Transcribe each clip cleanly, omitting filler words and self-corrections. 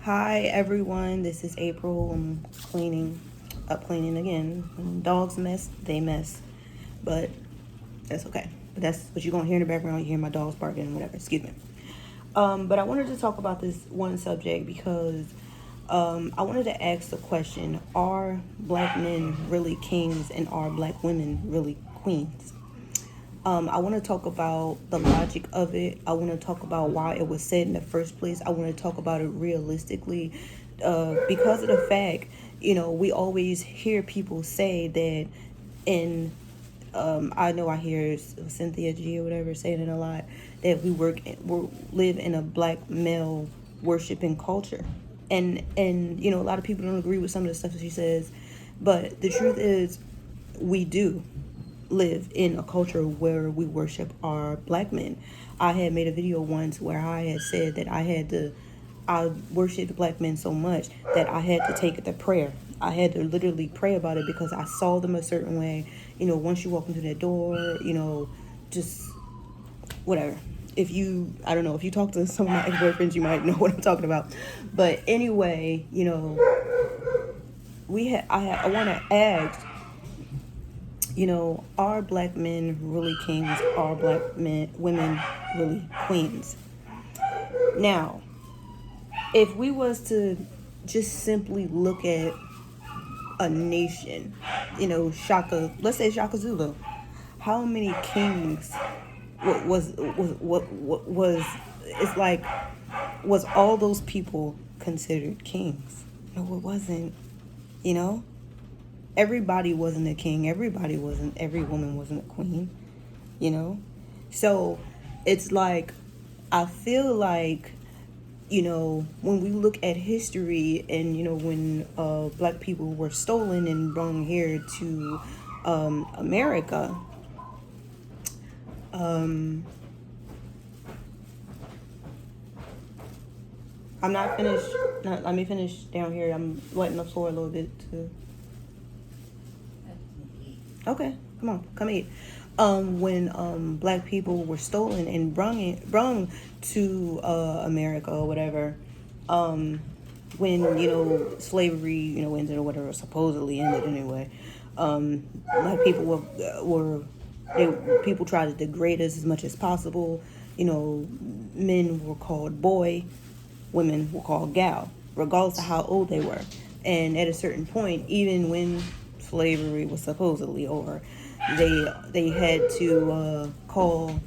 Hi everyone, this is April. I'm cleaning again. When dogs mess, they mess. But that's okay. But that's what you're gonna hear in the background. You hear my dogs barking and whatever. Excuse me. But I wanted to talk about this one subject because I wanted to ask the question: are black men really kings and are black women really queens? I want to talk about the logic of it. I want to talk about why it was said in the first place. I want to talk about it realistically because of the fact, we always hear people say that in, I know I hear Cynthia G or whatever saying it a lot, that we live in a black male worshiping culture. And a lot of people don't agree with some of the stuff that she says, but the truth is we do live in a culture where we worship our black men. I had made a video once where I had said that I worshiped black men so much that I had to take it to prayer. I had to literally pray about it because I saw them a certain way. Once you walk into that door, just whatever. I don't know, if you talk to some of my ex-boyfriends, you might know what I'm talking about. But anyway, I want to ask, are black men really kings? Are women really queens? Now, if we was to just simply look at a nation, let's say Shaka Zulu, how many kings was it's like, was all those people considered kings? No, it wasn't. You know, everybody wasn't a king. Every woman wasn't a queen. You know, so it's like, I feel like, when we look at history and, when black people were stolen and brought here to America, I'm not finished. Let me finish down here. I'm letting the floor a little bit to. Okay, come on, come eat. When black people were stolen and brung to America or whatever, when slavery ended or whatever, supposedly ended anyway, black people people tried to degrade us as much as possible. Men were called boy, women were called gal, regardless of how old they were. And at a certain point, even when slavery was supposedly over, they had to call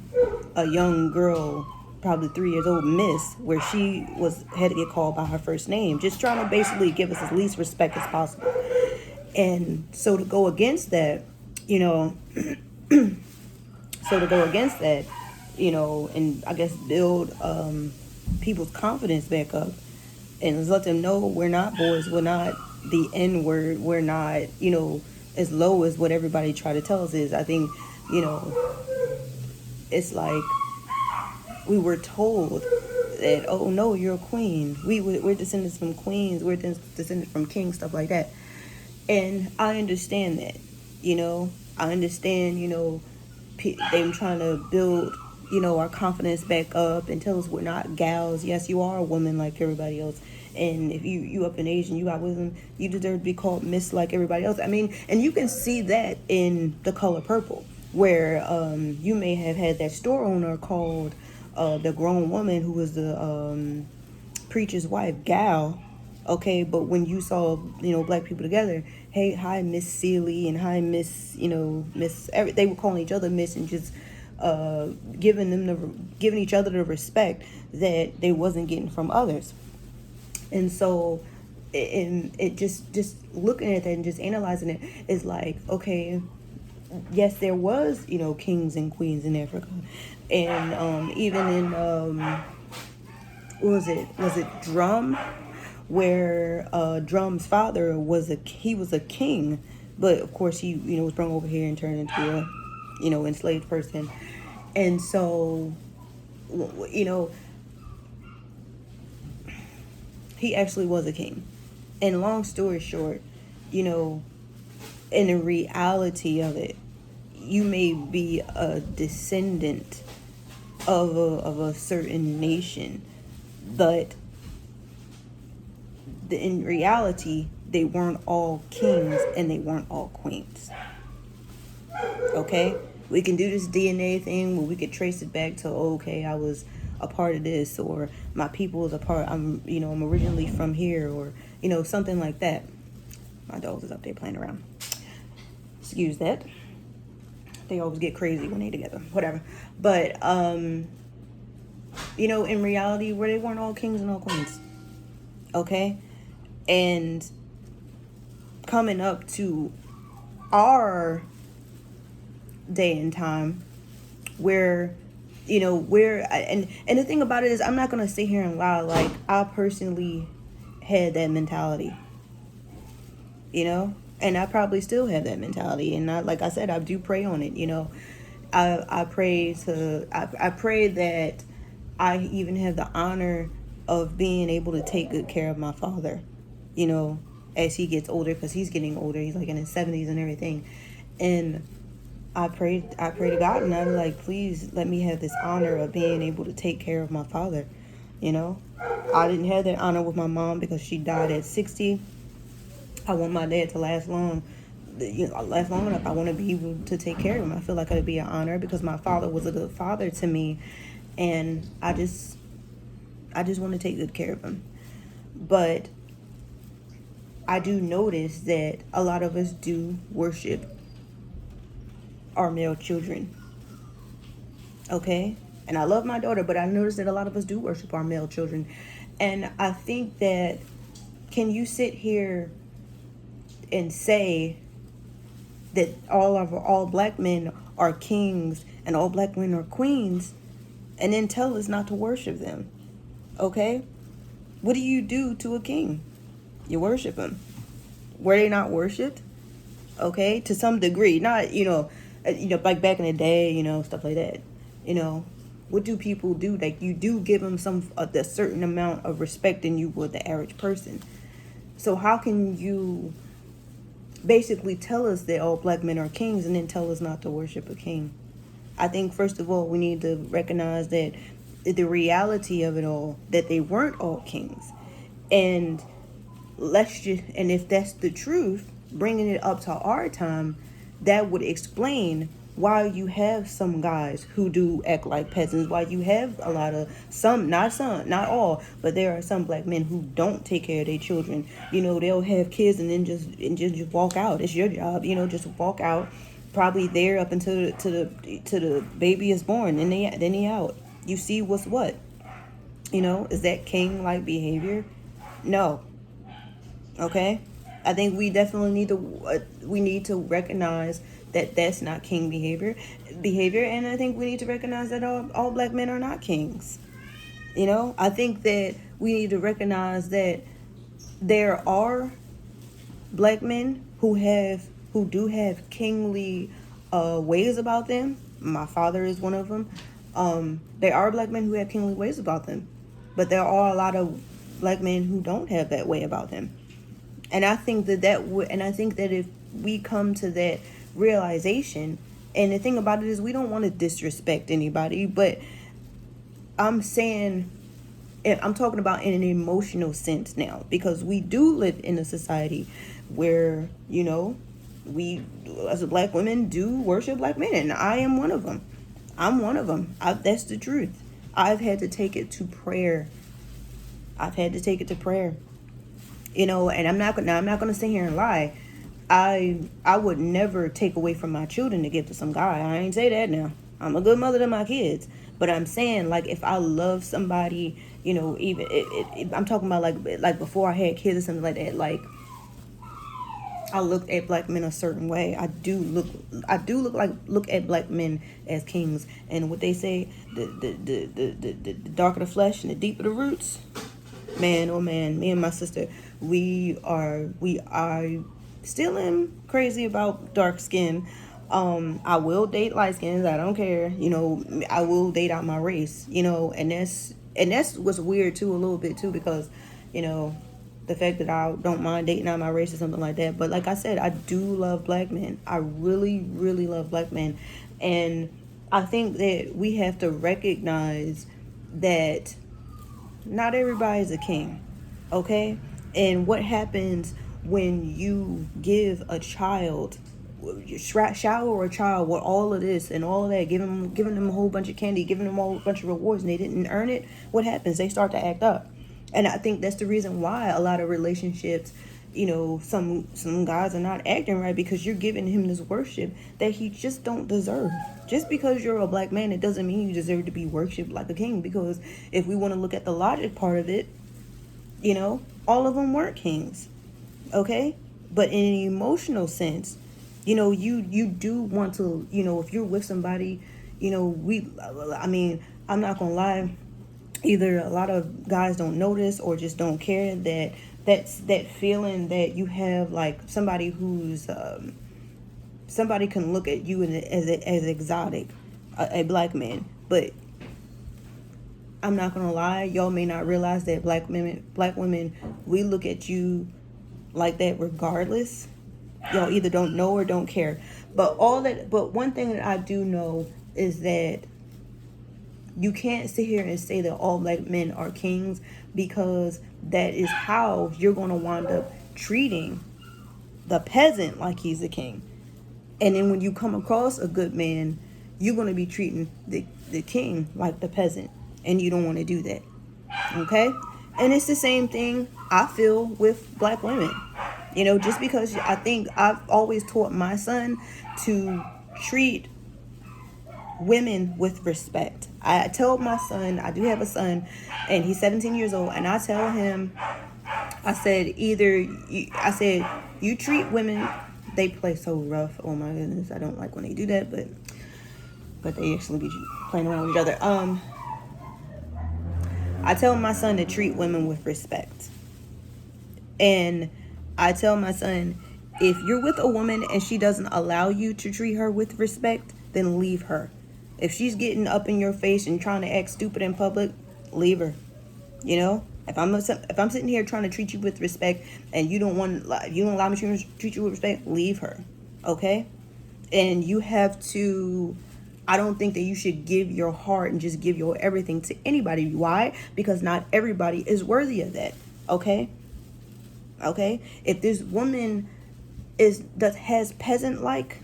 a young girl, probably 3 years old, Miss, where she had to get called by her first name, just trying to basically give us as least respect as possible. And so to go against that, you know, so to go against that, and I guess build people's confidence back up and let them know we're not boys, we're not the N word, we're not, as low as what everybody try to tell us is. I think, it's like we were told that, oh no, you're a queen. We're descendants from queens, we're descendants from kings, stuff like that. And I understand that, I understand, them trying to build, our confidence back up and tell us we're not gals. Yes, you are a woman like everybody else. And if you up in age and you got wisdom, you deserve to be called Miss like everybody else. I mean, and you can see that in The Color Purple, where you may have had that store owner called the grown woman who was the preacher's wife, gal. Okay, but when you saw black people together, hey, hi Miss Seeley and hi Miss, Miss, they were calling each other Miss and just giving each other the respect that they wasn't getting from others. And so it just looking at that and just analyzing it is like, okay, yes, there was kings and queens in Africa, and even in what was it Drum, where Drum's father was a king, but of course he was brought over here and turned into a enslaved person. And so he actually was a king. And long story short, in the reality of it, you may be a descendant of a certain nation, but in reality, they weren't all kings and they weren't all queens. Okay? We can do this DNA thing where we could trace it back to, okay, I was a part of this, or my people is a part, I'm originally from here, or, something like that. My dog is up there playing around. Excuse that. They always get crazy when they together. Whatever. But, in reality, where they weren't all kings and all queens. Okay? And coming up to our day and time where and the thing about it is, I'm not gonna sit here and lie. Like, I personally had that mentality, and I probably still have that mentality, and like I said, I do pray on it. I pray that I even have the honor of being able to take good care of my father, as he gets older, because he's getting older. He's like in his 70s and everything. And I pray to God, and I'm like, please let me have this honor of being able to take care of my father. I didn't have that honor with my mom because she died at 60. I want my dad to last long enough. I want to be able to take care of him. I feel like it'd be an honor because my father was a good father to me, and I just want to take good care of him. But I do notice that a lot of us do worship our male children. Okay? And I love my daughter, but I noticed that a lot of us do worship our male children. And I think that, can you sit here and say that all black men are kings and all black women are queens, and then tell us not to worship them? Okay? What do you do to a king? You worship him. Were they not worshipped? Okay? To some degree. Not, like back in the day, stuff like that. What do people do? Like, you do give them a certain amount of respect than you would the average person. So how can you basically tell us that all black men are kings and then tell us not to worship a king? I think, first of all, we need to recognize that the reality of it all, that they weren't all kings. And if that's the truth, bringing it up to our time, that would explain why you have some guys who do act like peasants, why you have a lot of not all, but there are some black men who don't take care of their children. They'll have kids and then just walk out. It's your job, just walk out, probably there up until the baby is born, and then he out. You see what's what. Is that king-like behavior? No. Okay? I think we definitely need to recognize that that's not king behavior, and I think we need to recognize that all black men are not kings. I think that we need to recognize that there are black men who do have kingly ways about them. My father is one of them. There are black men who have kingly ways about them, but there are a lot of black men who don't have that way about them. And I think that if we come to that realization, and the thing about it is, we don't want to disrespect anybody, but I'm talking about in an emotional sense now, because we do live in a society where, we as a black women do worship black men, and I am one of them. I'm one of them. That's the truth. I've had to take it to prayer. And I'm not gonna sit here and lie. I would never take away from my children to give to some guy. I ain't say that now. I'm a good mother to my kids, but I'm saying, like, if I love somebody, even I'm talking about like before I had kids or something like that. Like, I looked at black men a certain way. I do look at black men as kings, and what they say, the darker the flesh and the deeper the roots. Man, oh man, me and my sister, we are still am crazy about dark skin. I will date light skins. I don't care. I will date out my race. And that's what's weird too, a little bit too, because the fact that I don't mind dating out my race or something like that. But like I said, I do love black men. I really, really love black men, and I think that we have to recognize that not everybody's a king, okay? And what happens when you give a child, shower a child with all of this and all of that, giving them a whole bunch of candy, giving them a whole bunch of rewards, and they didn't earn it? What happens? They start to act up. And I think that's the reason why a lot of relationships, some guys are not acting right, because you're giving him this worship that he just don't deserve. Just because you're a black man, it doesn't mean you deserve to be worshipped like a king. Because if we want to look at the logic part of it, all of them weren't kings, okay? But in an emotional sense, you do want to, if you're with somebody, I'm not gonna lie, either a lot of guys don't notice or just don't care that's that feeling that you have, like somebody who's somebody can look at you as exotic, a black man, but I'm not gonna lie, y'all may not realize that black women, we look at you like that regardless. Y'all either don't know or don't care. But one thing that I do know is that you can't sit here and say that all black men are kings, because that is how you're gonna wind up treating the peasant like he's a king. And then when you come across a good man, you're gonna be treating the king like the peasant. And you don't want to do that, okay? And it's the same thing I feel with black women. Just because I think I've always taught my son to treat women with respect. I tell my son, I do have a son, and he's 17 years old, and I tell him, I said, you treat women, they play so rough. Oh my goodness, I don't like when they do that, but they actually be playing around with each other. I tell my son to treat women with respect. And I tell my son, if you're with a woman and she doesn't allow you to treat her with respect, then leave her. If she's getting up in your face and trying to act stupid in public, leave her. If I'm sitting here trying to treat you with respect and you don't allow me to treat you with respect, leave her. Okay? And you have to, I don't think that you should give your heart and just give your everything to anybody. Why? Because not everybody is worthy of that. Okay? If this woman has peasant-like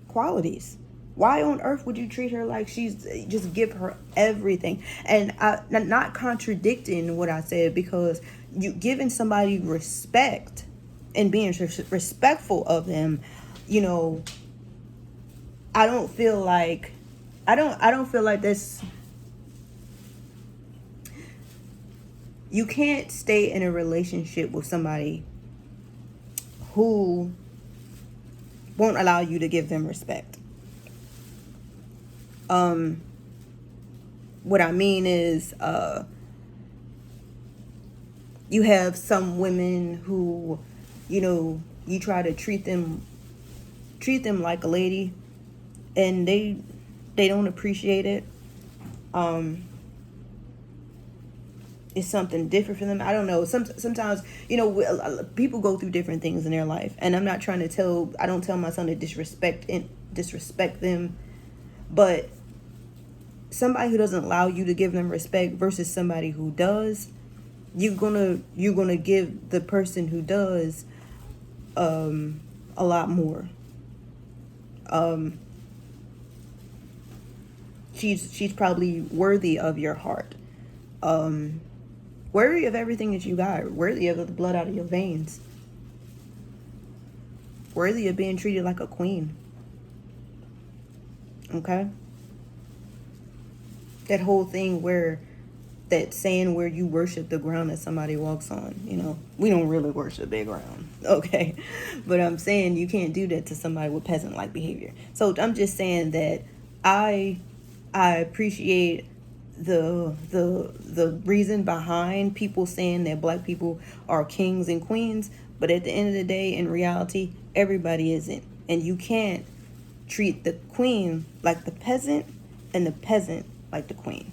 qualities, why on earth would you treat her like just give her everything? And I'm not contradicting what I said, because you giving somebody respect and being respectful of them, I don't feel like this. You can't stay in a relationship with somebody who won't allow you to give them respect. What I mean is, you have some women who, you try to treat them like a lady, and they don't appreciate it. It's something different for them. I don't know. Sometimes, people go through different things in their life, and I'm not trying to I don't tell my son to disrespect them, but somebody who doesn't allow you to give them respect versus somebody who does, you're gonna give the person who does a lot more. She's probably worthy of your heart, worthy of everything that you got, worthy of the blood out of your veins, worthy of being treated like a queen. Okay? That whole thing where you worship the ground that somebody walks on, we don't really worship their ground, okay? But I'm saying you can't do that to somebody with peasant-like behavior. So I'm just saying that I appreciate the reason behind people saying that black people are kings and queens, but at the end of the day, in reality, everybody isn't. And you can't treat the queen like the peasant and the peasant like the queen.